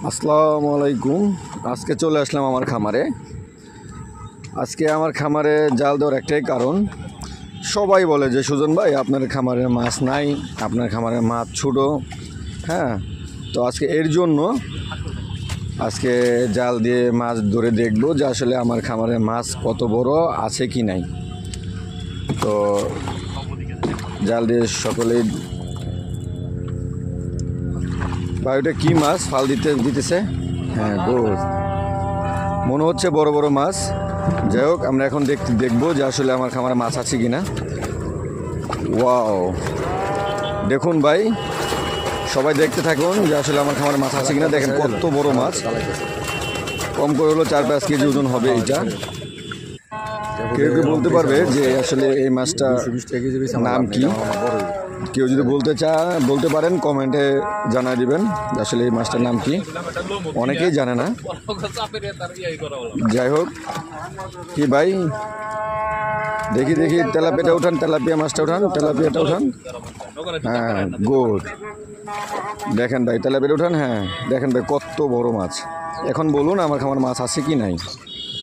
আসসালামু আলাইকুম। আজকে চলে আসলাম আমার খামারে। আজকে আমার খামারে জাল দেওয়ার একটাই কারণ, সবাই বলে যে সুজন ভাই আপনার খামারে মাছ নাই, আপনার খামারে মাছ ছোটো। হ্যাঁ, তো আজকে এর জন্য আজকে জাল দিয়ে মাছ ধরে দেখবো যে আসলে আমার খামারে মাছ কত বড় আছে কি নাই। তো জাল দিয়ে সকলেই ভাই ওটা কী মাছ ফাল দিতেছে? হ্যাঁ, গোল মনে হচ্ছে, বড় বড় মাছ। যাই হোক, আমরা এখন দেখবো যে আসলে আমার খামারে মাছ আছে কি না। ওয়াও, দেখুন ভাই, সবাই দেখতে থাকুন যে আসলে আমার খামারে মাছ আছে কিনা। দেখেন কত বড় মাছ, কম করে হলো 4-5 কেজি ওজন হবে এইটা। কেউ কেউ বলতে পারবে যে আসলে এই মাছটা নাম কি? কেউ যদি বলতে পারেন কমেন্টে জানাই দিবেন আসলে এই মাছটার নাম কি। অনেকেই জানে না। যাই হোক, কি ভাই, দেখি তেলাপিয়াটা উঠান, তেলাপিয়া মাছটা উঠান, তেলাপিয়াটা উঠান। হ্যাঁ, গুড। দেখেন ভাই, তেলাপিয়াটা উঠান। হ্যাঁ, দেখেন ভাই কত বড় মাছ। এখন বলুন আমার খামার মাছ আছে কি নাই।